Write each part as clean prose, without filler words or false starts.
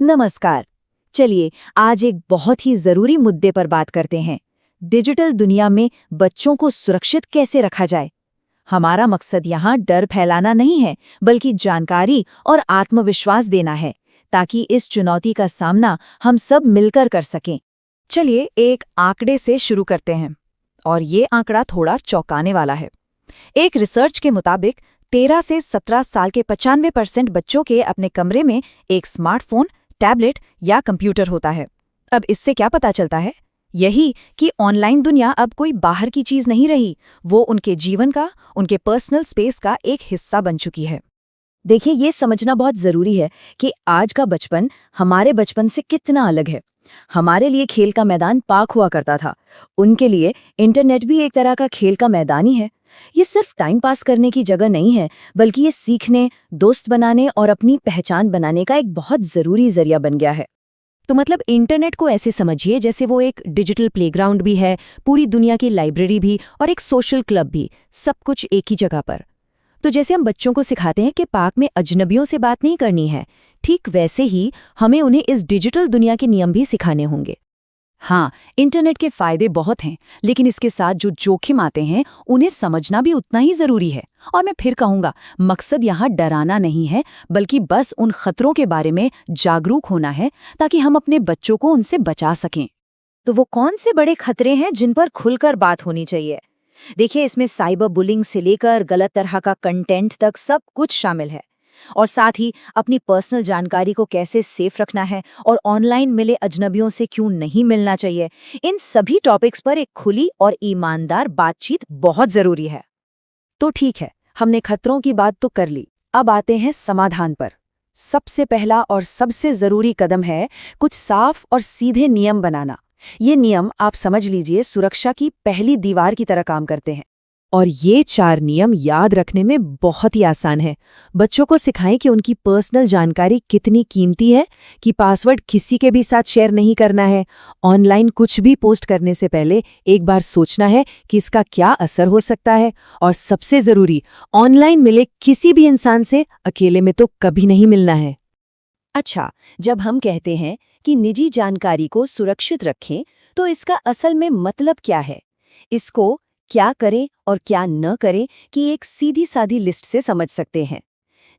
नमस्कार। चलिए आज एक बहुत ही जरूरी मुद्दे पर बात करते हैं। डिजिटल दुनिया में बच्चों को सुरक्षित कैसे रखा जाए। हमारा मकसद यहाँ डर फैलाना नहीं है, बल्कि जानकारी और आत्मविश्वास देना है, ताकि इस चुनौती का सामना हम सब मिलकर कर सकें। चलिए एक आंकड़े से शुरू करते हैं, और ये आंकड़ा थोड़ा चौंकाने वाला है। एक रिसर्च के मुताबिक 13 से 17 साल के 95% बच्चों के अपने कमरे में एक स्मार्टफोन, टैबलेट या कंप्यूटर होता है। अब इससे क्या पता चलता है? यही कि ऑनलाइन दुनिया अब कोई बाहर की चीज नहीं रही, वो उनके जीवन का, उनके पर्सनल स्पेस का एक हिस्सा बन चुकी है। देखिए, ये समझना बहुत जरूरी है कि आज का बचपन हमारे बचपन से कितना अलग है। हमारे लिए खेल का मैदान पार्क हुआ करता था, उनके लिए इंटरनेट भी एक तरह का खेल का मैदान ही है। ये सिर्फ टाइम पास करने की जगह नहीं है, बल्कि ये सीखने, दोस्त बनाने और अपनी पहचान बनाने का एक बहुत जरूरी जरिया बन गया है। तो मतलब इंटरनेट को ऐसे समझिए जैसे वो एक डिजिटल प्लेग्राउंड भी है, पूरी दुनिया की लाइब्रेरी भी और एक सोशल क्लब भी, सब कुछ एक ही जगह पर। तो जैसे हम बच्चों को सिखाते हैं कि पार्क में अजनबियों से बात नहीं करनी है, ठीक वैसे ही हमें उन्हें इस डिजिटल दुनिया के नियम भी सिखाने होंगे। हाँ, इंटरनेट के फायदे बहुत हैं, लेकिन इसके साथ जो जोखिम आते हैं उन्हें समझना भी उतना ही जरूरी है। और मैं फिर कहूँगा, मकसद यहाँ डराना नहीं है, बल्कि बस उन खतरों के बारे में जागरूक होना है, ताकि हम अपने बच्चों को उनसे बचा सकें। तो वो कौन से बड़े खतरे हैं जिन पर खुलकर बात होनी चाहिए? देखिए, इसमें साइबर बुलिंग से लेकर गलत तरह का कंटेंट तक सब कुछ शामिल है। और साथ ही अपनी पर्सनल जानकारी को कैसे सेफ रखना है और ऑनलाइन मिले अजनबियों से क्यों नहीं मिलना चाहिए, इन सभी टॉपिक्स पर एक खुली और ईमानदार बातचीत बहुत जरूरी है। तो ठीक है, हमने खतरों की बात तो कर ली, अब आते हैं समाधान पर। सबसे पहला और सबसे जरूरी कदम है कुछ साफ और सीधे नियम बनाना। ये नियम, आप समझ लीजिए, सुरक्षा की पहली दीवार की तरह काम करते हैं। और ये 4 नियम याद रखने में बहुत ही आसान है। बच्चों को सिखाएं कि उनकी पर्सनल जानकारी कितनी कीमती है, कि पासवर्ड किसी के भी साथ शेयर नहीं करना है, ऑनलाइन कुछ भी पोस्ट करने से पहले एक बार सोचना है कि इसका क्या असर हो सकता है, और सबसे जरूरी, ऑनलाइन मिले किसी भी इंसान से अकेले में तो कभी नहीं मिलना है। अच्छा, जब हम कहते हैं कि निजी जानकारी को सुरक्षित रखें, तो इसका असल में मतलब क्या है? इसको क्या करें और क्या न करें कि एक सीधी सादी लिस्ट से समझ सकते हैं।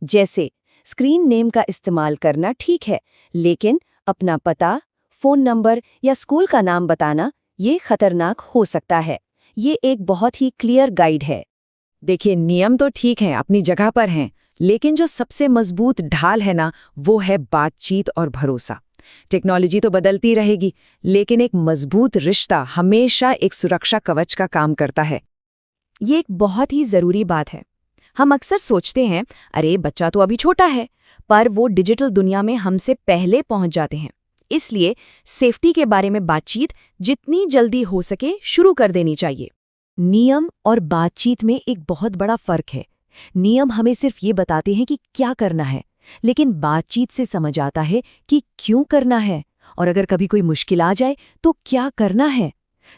जैसे स्क्रीन नेम का इस्तेमाल करना ठीक है, लेकिन अपना पता, फोन नंबर या स्कूल का नाम बताना ये खतरनाक हो सकता है। ये एक बहुत ही क्लियर गाइड है। देखिए, नियम तो ठीक हैं, अपनी जगह पर हैं, लेकिन जो सबसे मजबूत ढाल है ना, वो है बातचीत और भरोसा। टेक्नोलॉजी तो बदलती रहेगी, लेकिन एक मजबूत रिश्ता हमेशा एक सुरक्षा कवच का काम करता है। ये एक बहुत ही जरूरी बात है। हम अक्सर सोचते हैं, अरे बच्चा तो अभी छोटा है, पर वो डिजिटल दुनिया में हमसे पहले पहुंच जाते हैं। इसलिए सेफ्टी के बारे में बातचीत जितनी जल्दी हो सके शुरू कर देनी चाहिए। नियम और बातचीत में एक बहुत बड़ा फर्क है। नियम हमें सिर्फ ये बताते हैं कि क्या करना है, लेकिन बातचीत से समझ आता है कि क्यों करना है, और अगर कभी कोई मुश्किल आ जाए तो क्या करना है।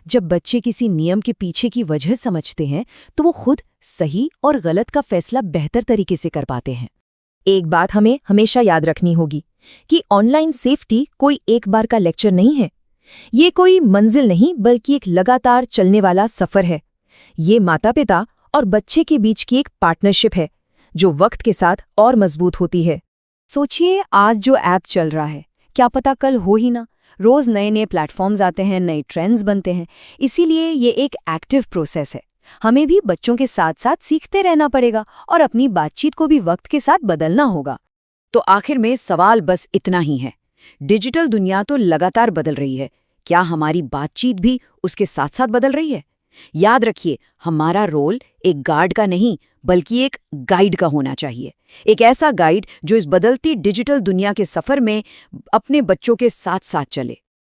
जब बच्चे किसी नियम के पीछे की वजह समझते हैं, तो वो खुद सही और गलत का फैसला बेहतर तरीके से कर पाते हैं। एक बात हमें हमेशा याद रखनी होगी कि ऑनलाइन सेफ्टी कोई एक बार का लेक्चर नहीं है। ये कोई मंजिल नहीं, बल्कि एक लगातार चलने वाला सफर है। ये माता-पिता और बच्चे के बीच की एक पार्टनरशिप है, जो वक्त के साथ और मजबूत होती है। सोचिए, आज जो ऐप चल रहा है, क्या पता कल हो ही ना। रोज नए नए प्लेटफॉर्म्स आते हैं, नए ट्रेंड्स बनते हैं। इसीलिए ये एक एक्टिव प्रोसेस है। हमें भी बच्चों के साथ साथ सीखते रहना पड़ेगा और अपनी बातचीत को भी वक्त के साथ बदलना होगा। तो आखिर में सवाल बस इतना ही है, डिजिटल दुनिया तो लगातार बदल रही है, क्या हमारी बातचीत भी उसके साथ साथ बदल रही है? याद रखिए, हमारा रोल एक गार्ड का नहीं, बल्कि एक गाइड का होना चाहिए। एक ऐसा गाइड जो इस बदलती डिजिटल दुनिया के सफर में अपने बच्चों के साथ साथ चले।